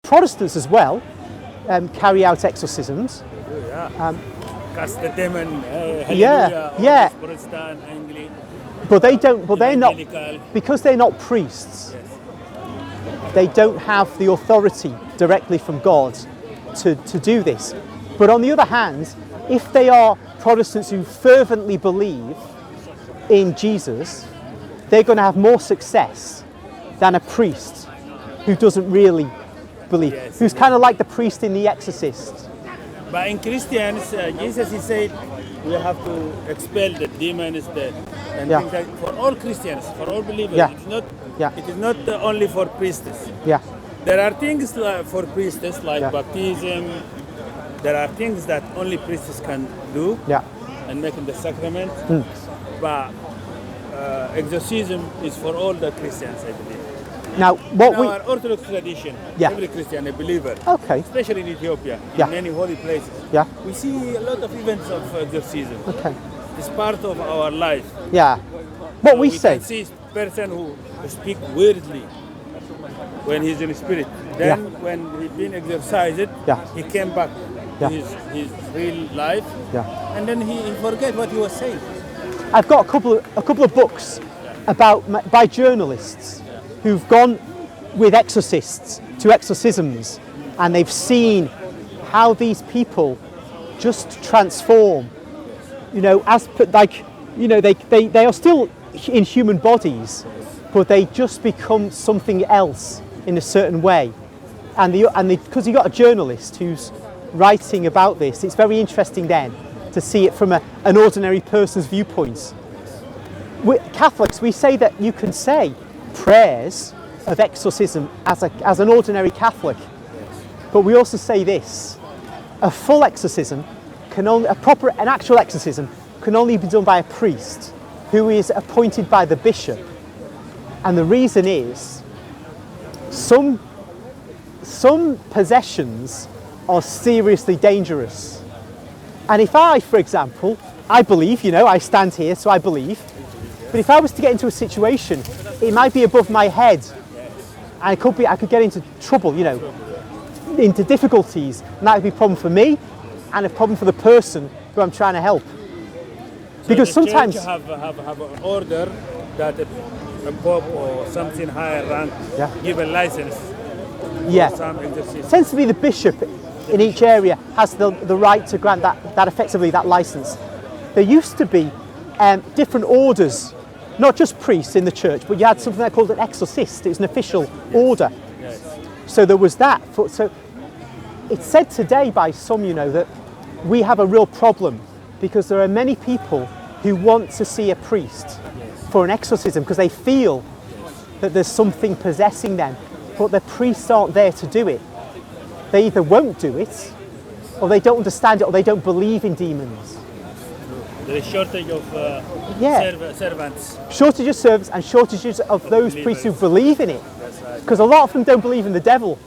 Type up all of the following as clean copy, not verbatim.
Protestants as well carry out exorcisms. Cast the demon. Yeah. Protestant, Anglican. But they don't. But they're not, Evangelical. because they're not priests. Yes. They don't have the authority directly from God to do this. But on the other hand, if they are Protestants who fervently believe in Jesus, they're going to have more success than a priest who doesn't really believe, who's kind of like the priest in The Exorcist. But in Christians, Jesus, he said, we have to expel the demons and things like, for all Christians, for all believers. It is not only for priests. Yeah. There are things for priests like baptism. There are things that only priests can do and make in the sacrament. But exorcism is for all the Christians, I believe. Now, what in our Orthodox tradition, every Christian, a believer, especially in Ethiopia, in many holy places, we see a lot of events of exorcism. It's part of our life. What we say. Can see a person who speak weirdly when he's in spirit. Then when he's been exorcised, he came back to his real life, and then he forget what he was saying. I've got a couple of books by journalists who've gone with exorcists to exorcisms, and they've seen how these people just transform. You know, they are still in human bodies, but they just become something else in a certain way. And because you got a journalist who's writing about this, it's very interesting then to see it from an ordinary person's viewpoint. Catholics, we say that you can say prayers of exorcism as an ordinary Catholic, but we also say this: a full exorcism an actual exorcism can only be done by a priest who is appointed by the bishop. And the reason is some possessions are seriously dangerous. And if I, for example, I believe, I stand here, so I believe, but if I was to get into a situation, it might be above my head, and I could get into trouble, into difficulties, and that would be a problem for me and a problem for the person who I'm trying to help. So because sometimes you have an order that a pope or something higher rank give a license. Some exorcism. It tends to be the bishop in each area has the right to grant that effectively that license. There used to be different orders, not just priests in the church, but you had something that called an exorcist. It was an official order. So there was that. So it's said today by some, that we have a real problem because there are many people who want to see a priest for an exorcism because they feel that there's something possessing them, but the priests aren't there to do it. They either won't do it, or they don't understand it, or they don't believe in demons. There is shortage of servants. Shortage of servants and shortages of those priests who believe in it. Because a lot of them don't believe in the devil.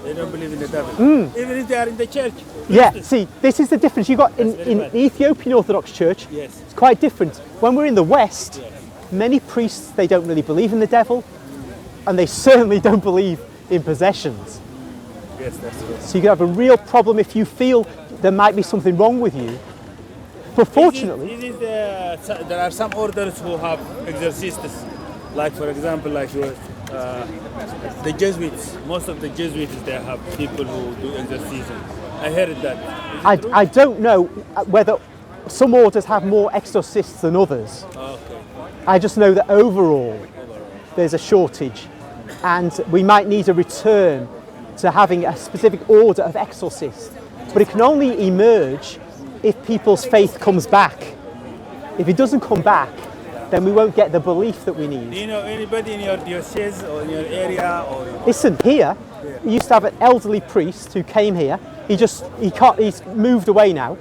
They don't believe in the devil. Even if they are in the church. See, this is the difference. You've got in the Ethiopian Orthodox Church, it's quite different. When we're in the West, many priests, they don't really believe in the devil, and they certainly don't believe in possessions. Yes, that's true. So you can have a real problem if you feel there might be something wrong with you. But fortunately, there are some orders who have exorcists, like for example, the Jesuits. Most of the Jesuits, they have people who do exorcism. I heard that. I don't know whether some orders have more exorcists than others. Okay. I just know that overall there's a shortage, and we might need a return to having a specific order of exorcists. But it can only emerge if people's faith comes back. If it doesn't come back, then we won't get the belief that we need. Do you know anybody in your diocese or in your area? Listen, here, we used to have an elderly priest who came here. He's moved away now.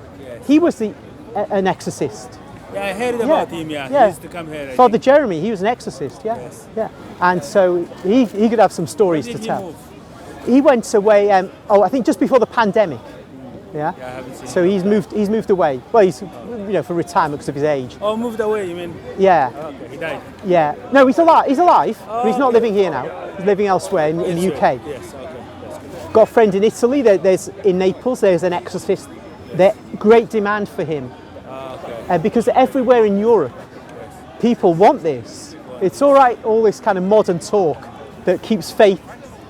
He was an exorcist. Yeah, I heard about him, He used to come here. Father Jeremy, he was an exorcist, And so he could have some stories to tell. He went away, I think just before the pandemic. I haven't seen so he's moved away. Well, he's for retirement because of his age. Oh, moved away, you mean? Yeah. Okay, he died. Yeah. No, he's alive. He's alive, but he's not living here now. He's living elsewhere in the UK. Yes, okay. That's good. got a friend in Italy. There's in Naples. There's an exorcist. There's great demand for him, because everywhere in Europe, people want this. It's all right, all this kind of modern talk that keeps faith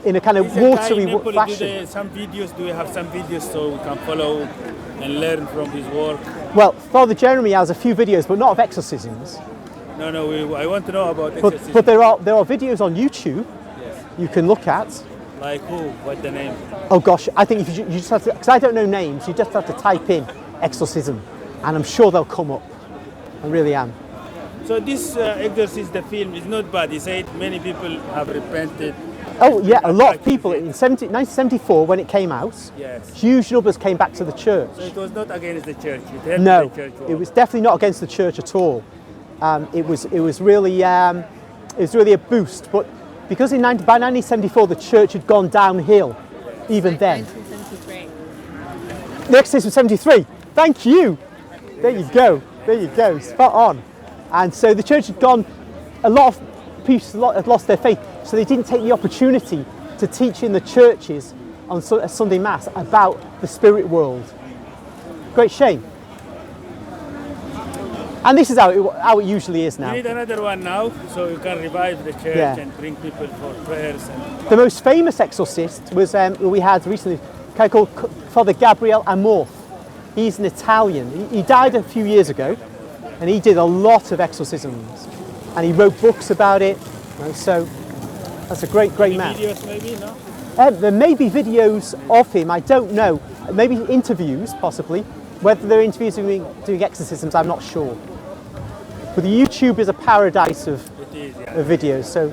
in a kind of watery fashion. Some videos? Do we have some videos so we can follow and learn from his work? Well, Father Jeremy has a few videos, but not of exorcisms. No. I want to know about exorcism. But there are videos on YouTube you can look at. Like who? What's the name? Oh gosh, I think if you just have to, because I don't know names, you just have to type in exorcism, and I'm sure they'll come up. I really am. So this Exorcist, the film, is not bad. He said many people have repented. Oh yeah, a lot of people in 1974 when it came out. Yes. Huge numbers came back to the church. So it was not against the church. It helped No, the church work. it was definitely not against the church at all. It was really a boost. But because by 1974 the church had gone downhill, even then. 1973. The Exorcist was 73. Thank you. There you go. There you go. Spot on. And so the church had gone. A lot of people had lost their faith, so they didn't take the opportunity to teach in the churches on Sunday Mass about the spirit world. Great shame. And this is how it usually is now. We need another one now, so you can revive the church and bring people for prayers. The most famous exorcist was we had recently, a guy called Father Gabriel Amorth. He's an Italian. He died a few years ago, and he did a lot of exorcisms, and he wrote books about it. So that's a great man. Videos maybe, no? There may be videos of him. I don't know. Maybe interviews, possibly. Whether they're interviews doing exorcisms, I'm not sure. But the YouTube is a paradise of videos. So